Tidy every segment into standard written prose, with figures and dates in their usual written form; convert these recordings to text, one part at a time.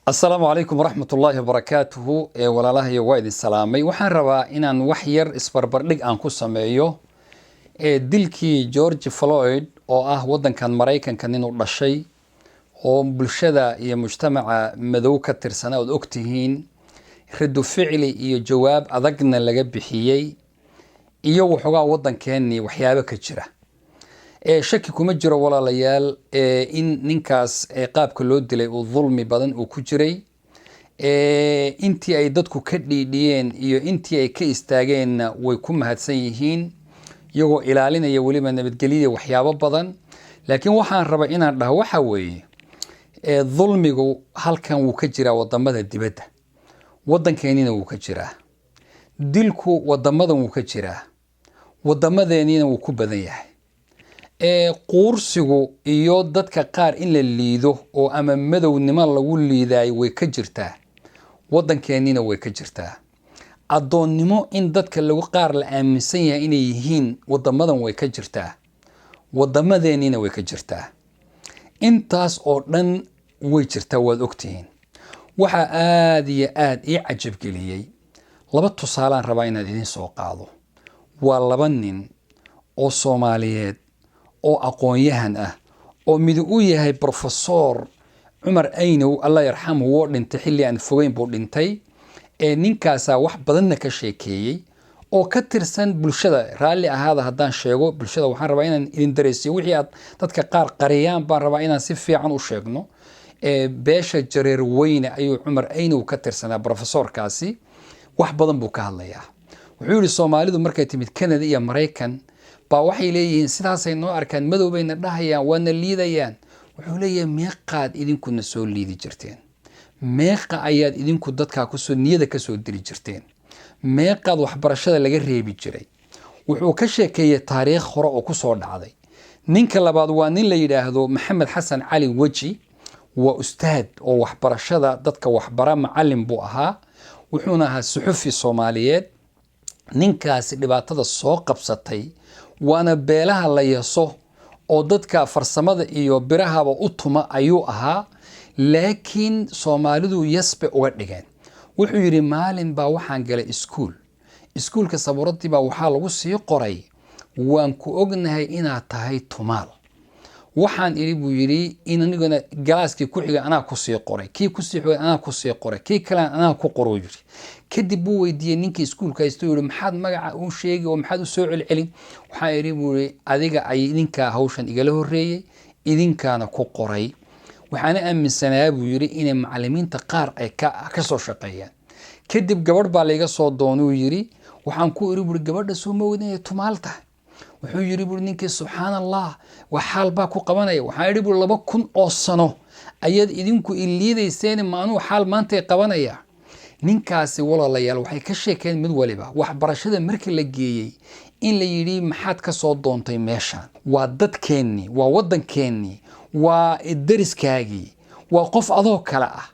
السلام عليكم ورحمة الله وبركاته ولا الله يوائد السلامي وحان ربا إنان وحير اسبربردق aan ku sameeyo dilkii George Floyd oo wadan kan Mareykanka inuu dhashay oo bulshada iyo mujtamaca madow ka tirsan oo ogtihiin rido ficili iyo jawaab adagna laga bixiyay iyo wuxuga wadankeeni waxyaabo ka jira shaki kuma jiro walaalayaal in ninkaas qaabka loo dilay oo dhulmi badan uu ku jiray intii ay dadku ka dhiidhiyeen iyo intii ay ka istaageen way ku mahadsan yihiin iyagoo ilaalinaya waliba nabadgelyada waxyaabo badan laakiin waxaan rabaa inaan dhaho waxa weeye dhulmigu halkan uu ka jira wadamada dibadda wadankeenina uu ka jira dilku wadamadan uu ka jira wadamadeennina uu ku badan yahay quursigu iyo dadka qaar in la liido oo ama madownimo lagu liiday way ka jirtaa wadankeenina way ka jirtaa adoonnimo in dadka lagu qaar la aaminsan yahay inay yihiin wadamadan way ka jirtaa wadamadeennina way ka jirtaa intaas oo dhan way jirtaa waad ogtihiin waxa aad iyo aad ii cajab geliyay laba tusaalaan rabaa inaan idin soo qaado waa laba nin oo Soomaaliyeed oo aqoon-yahan oo mid uu yahay professor Umar Aynow Allah yarxamu oo dhintay xilli aan fogeyn buu dhintay ninkaas wax badan ka sheekeeyay oo ka tirsan bulshada raali ahaada hadaan sheego bulshada waxaan rabaa inaan idin dareysiyo wixii aad dadka qaar qariyaan baan rabaa inaan si fiican u sheegno beesha jareer weyne ayuu Umar Aynow ka tirsanaa professorkaasi wax badan buu ka hadlayaa wuxuu yiri Soomaalidu markay timid Canada iyo Mareykan baa waxay leeyihiin sidaas ay noo arkaan madowbayna dhahayaan waana liidayaan wuxuu leeyahay meeqaad idinkuna soo liidi jirteen meeqa ayaad idinku dadka ku soo niyada ka soo diri jirteen meeqaad waxbarashada laga reebi jiray wuxuu ka sheekeeyay taariikh hore oo ku soo dhacday ninka labaad waa nin la yiraahdo Maxamed Xasan Cali Waji waa ustaad oo waxbarashada dadka waxbara macallin buu ahaa wuxuuna ahaa suxufi Soomaaliyeed ninkaas dhibaatada soo qabsatay waana beelaha la yaso oo dadka farsamada iyo birahaba u tuma ayuu ahaa laakiin Soomaalidu yasbe uga dhigeen wuxuu yiri maalin baa waxaan galay iskuulka sabuuradii baa waxa lagu sii qoray waan ku ognahay inaad tahay tumaal waxaan iri buu yiri in aniguna galaaskii ku xiga anaa ku sii qoray kii ku sii xigay anaa ku sii qoray kii kale anaa ku qoro yiri kadib buu weydiiyay ninkii iskuulka haysto yiri maxaad magaca u sheegay oo maxaad u soo celcelin waxa iri buu yiri adiga ay idinka hawshan igala horeeyay idinkaana ku qoray waxaana aaminsanaa buu yiri in macallimiinta qaar ay ka soo shaqeeyaan kadib gabadh baa laga soo doonay yiri waxaan ku iri buu gabadha soo moodinay tumaalta wuxuu yiri buu ninkii subhanallah waxaal baa ku qabanaya waxaan iri buu 2000 oo sano ayad idinku iliideyseen maanu xaal maanta qabanaya ninkaasi walaalayaal waxay ka sheekeen mid waliba waxbarashada markii la geeyay in la yiri maxaad ka soo doontay meesha waa dadkeeni waa wadankeeni waa dariskaagi waa qof adoo kala ah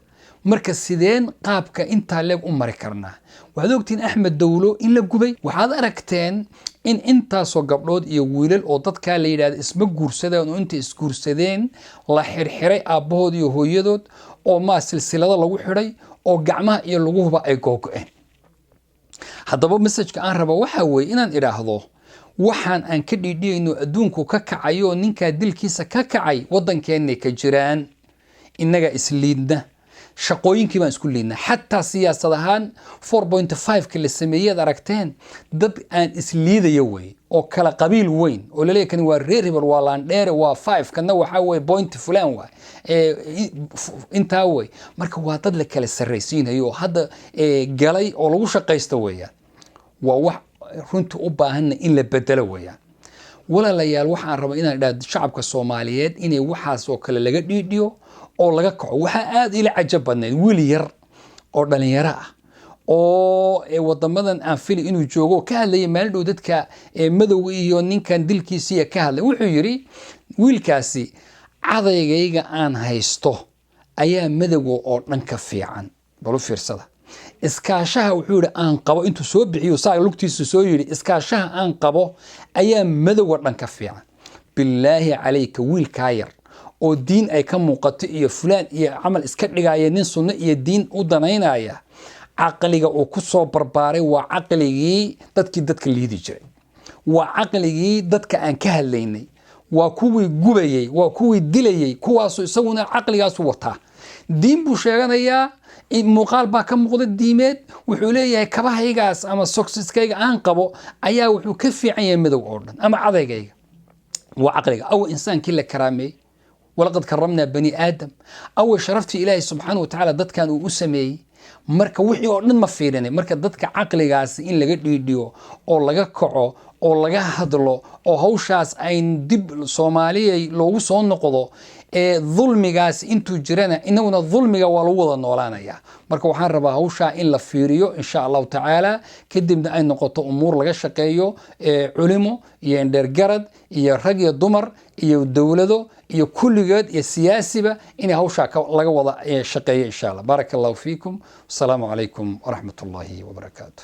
marka sideen qaabka inta leeg u mari karnaa waxaad ogtiin Axmed Dawlo in la gubay waxaad aragteen in inta soo gabdhood iyo wiilal oo dadka la yiraahdo isma guursadeen oo inta isguursadeen la xirxiray aabahood iyo hooyadood oo ma silsilada lagu xiray oo gacmaha iyo luguhuba ay go'een haddaba message-ka aan rabo waxa weeye inaan iraahdo waxaan aan ka dhiidhiyayno adduunku ka kacayo ninka dilkiisa ka kacay wadankeena ka jiraan inaga isliidna shaqooyinkii baan isku liidna xataa siyaasad ahaan 4.5 ka la sameeyay aragteen dad aan isliidayo way oo kala qabiil weyn oo leeyahay kan waa reer hebel waa Landheere waa 5 kana waxa way point fulan waa inta way marka waa dad la kala sareysiinayo hadda galay oo lagu shaqeysto weeyaan waa wax runtii u baahan in la bedelo weeyaan walaalayaal waxaan rabaa inaan dhaad shacabka Soomaaliyeed inay waxaas oo kale laga dhiidhiyo oo laga kaco waxa aad ila cajab badneed wiil yar oo dhalinyaro ah oo wadamadan aan fili inuu joogo ka hadlay meel dhow dadka madow iyo ninkan dilkiisa ka hadlay wuxuu yiri wiilkaasi cadaygayga aan haysto ayaa madow oo dhan ka fiican bal u fiirsada iskaashaha wuxuu yiri aan qabo intuu soo bixiyo saag lugtiisa soo yiri iskaashaha aan qabo ayaa madow oo dhan ka fiican billaahi calayka wiilka yar oo diin ay ka muuqato iyo fulaan iyo camal iska dhigaya nin sunno iyo diin u danaynaya caqliga uu ku soo barbaaray waa caqligii dadka liidi jiray waa caqligii dadka aan ka hadlaynay waa kuwii gubayay waa kuwii dilayay kuwaasoo isaguna caqligaas wataa diin buu sheeganayaa muuqaal baa ka muuqda diimeed wuxuu leeyahay kabahaygaas ama soksiskayga aan qabo ayaa wuxuu ka fiican yahay madow oo dhan ama cadaygayga waa caqliga aw insaankii la karaamay walaqad karamnaa bani aadam aw sharaftii ilaahay subxaanahu wa tacaala dadkan uu u sameeyey marka wixii oo dhan ma fiirinay marka dadka caqligaas in laga dhiidhiyo oo laga kaco oo laga hadlo oo hawshaas ay dib Soomaaliya loogu soo noqdo dulmigaas intuu jirana inaguna dulmiga waa lagu wada noolaanaya marka waxaan rabaa hawsha in la fiiriyo insha Allah taala kadibna ay noqoto umuur laga shaqeeyo culimo iyo indhergarad iyo rag iyo dumar iyo dawlado iyo kulligood iyo siyaasiba in hawsha laga wada shaqeeyo insha Allah barakallahu fiikum assalamu alaykum wa rahmatullahi wa barakatuh